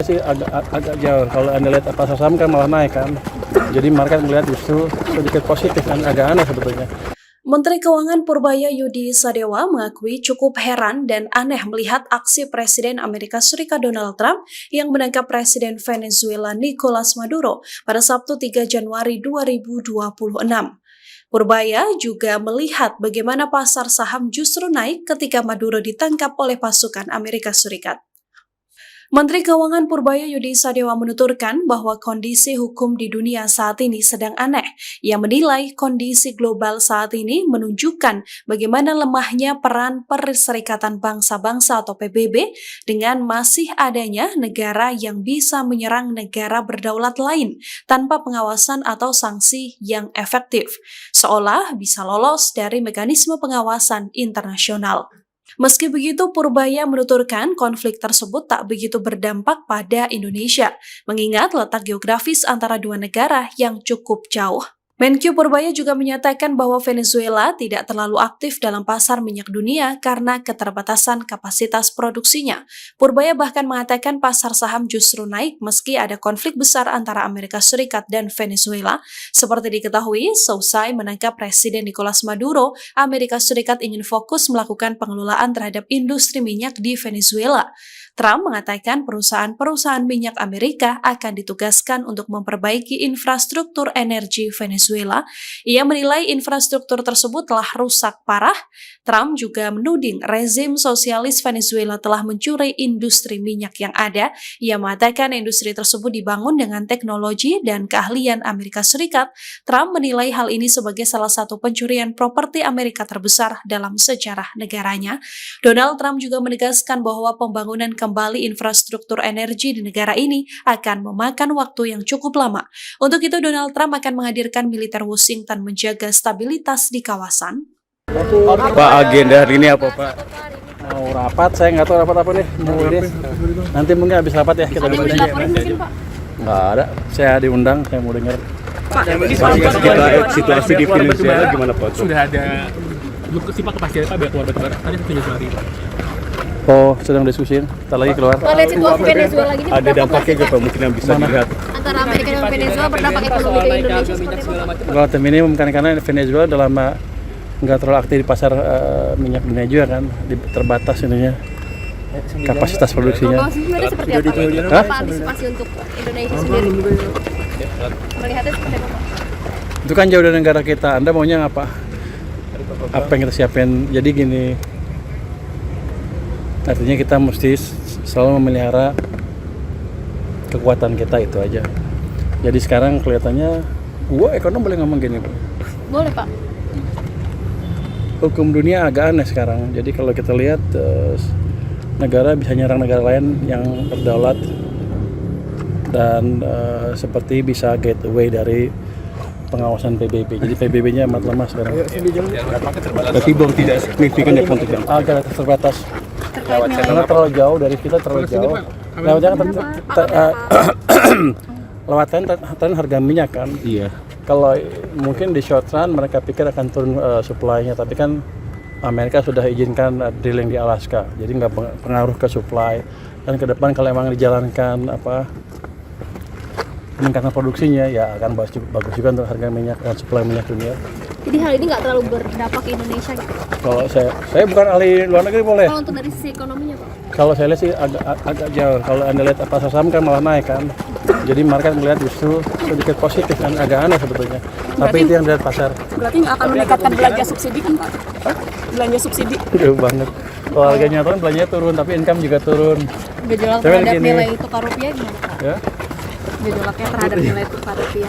sih agak jauh. Kalau Anda lihat pasar saham kan malah naik kan. Jadi market melihat justru sedikit positif kan, agak aneh sebetulnya. Menteri Keuangan Purbaya Yudi Sadewa mengakui cukup heran dan aneh melihat aksi Presiden Amerika Serikat Donald Trump yang menangkap Presiden Venezuela Nicolas Maduro pada Sabtu 3 Januari 2026. Purbaya juga melihat bagaimana pasar saham justru naik ketika Maduro ditangkap oleh pasukan Amerika Serikat. Menteri Keuangan Purbaya Yudi Sadewa menuturkan bahwa kondisi hukum di dunia saat ini sedang aneh. Ia menilai kondisi global saat ini menunjukkan bagaimana lemahnya peran Perserikatan Bangsa-Bangsa atau PBB dengan masih adanya negara yang bisa menyerang negara berdaulat lain tanpa pengawasan atau sanksi yang efektif, seolah bisa lolos dari mekanisme pengawasan internasional. Meski begitu, Purbaya menuturkan konflik tersebut tak begitu berdampak pada Indonesia, mengingat letak geografis antara dua negara yang cukup jauh. Menkyu Purbaya juga menyatakan bahwa Venezuela tidak terlalu aktif dalam pasar minyak dunia karena keterbatasan kapasitas produksinya. Purbaya bahkan mengatakan pasar saham justru naik meski ada konflik besar antara Amerika Serikat dan Venezuela. Seperti diketahui, seusai menangkap Presiden Nicolas Maduro, Amerika Serikat ingin fokus melakukan pengelolaan terhadap industri minyak di Venezuela. Trump mengatakan perusahaan-perusahaan minyak Amerika akan ditugaskan untuk memperbaiki infrastruktur energi Venezuela. Ia menilai infrastruktur tersebut telah rusak parah. Trump juga menuding rezim sosialis Venezuela telah mencuri industri minyak yang ada. Ia mengatakan industri tersebut dibangun dengan teknologi dan keahlian Amerika Serikat. Trump menilai hal ini sebagai salah satu pencurian properti Amerika terbesar dalam sejarah negaranya. Donald Trump juga menegaskan bahwa pembangunan kembali infrastruktur energi di negara ini akan memakan waktu yang cukup lama. Untuk itu, Donald Trump akan menghadirkan militer Washington menjaga stabilitas di kawasan. Pak, agenda hari ini apa Pak? Mau rapat, saya nggak tahu rapat apa nih. Mau ini. Nanti mungkin habis rapat ya kita dengar. Nggak ada, saya diundang, saya mau dengar. Pak, Situasi di Venezuela gimana Pak? Sudah ada Pak kepastian Pak biar keluar batubara. Ada 7 Januari Pak. Oh, sedang diskusiin. Ntar lagi keluar. Kalau lihat situasi Venezuela gini, Ada dampaknya juga Pak, mungkin yang bisa dilihat. antara Amerika dan Venezuela berdampak ekonomi ke Indonesia seperti apa? Kalau tim ini mungkin karena Venezuela udah lama nggak terlalu aktif di pasar minyak dunia juga kan, terbatas ininya kapasitas produksinya. Kalau sendiri seperti apa? Apa antisipasi untuk Indonesia sendiri? Melihatnya seperti apa? Itu kan jauh dari negara kita. Anda maunya apa? Apa yang kita siapin? Jadi gini, artinya kita mesti selalu memelihara kekuatan kita, itu aja. Jadi sekarang kelihatannya, ekonom boleh ngomong gini, Bu. Boleh Pak. Hukum dunia agak aneh sekarang. Jadi kalau kita lihat negara bisa nyerang negara lain yang berdaulat dan seperti bisa gateway dari pengawasan PBB. Jadi PBB-nya amat lemah sekarang. Tapi belum tidak signifikan ya untuk yang agak terbatas. Karena terlalu jauh dari kita, terlalu jauh. Lewatnya lewatkan harga minyak kan. Iya. Kalau mungkin di short run mereka pikir akan turun supply-nya, tapi kan Amerika sudah izinkan drilling di Alaska, jadi nggak pengaruh ke supply. Dan ke depan kalau emang dijalankan peningkatan produksinya, ya akan bagus juga untuk harga minyak dan supply minyak dunia. Jadi hal ini nggak terlalu berdampak ke Indonesia gitu? Kalau saya bukan ahli luar negeri boleh. Kalau untuk dari sisi ekonominya Pak? Kalau saya lihat sih agak jauh. Kalau Anda lihat pasar saham kan malah naik kan. Jadi market melihat justru sedikit positif kan, agak aneh sebetulnya. Tapi itu yang dilihat pasar. Berarti nggak akan meningkatkan belanja subsidi kan Pak? Belanja subsidi? Jauh banget. Kalau harganya turun, belanjanya turun, tapi income juga turun. Gejolak terhadap nilai tukar rupiah gimana Pak? Ya? Gejolaknya terhadap nilai tukar rupiah?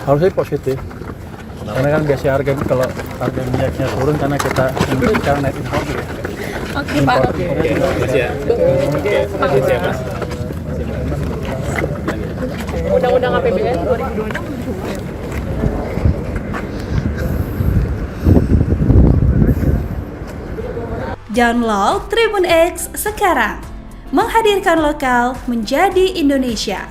Harusnya positif. Karena kan biasa kalau harga minyaknya turun karena kita sekarang naik impor. Oke Pak. Undang-undang APBN 2026. Download Tribun X sekarang. Menghadirkan lokal menjadi Indonesia.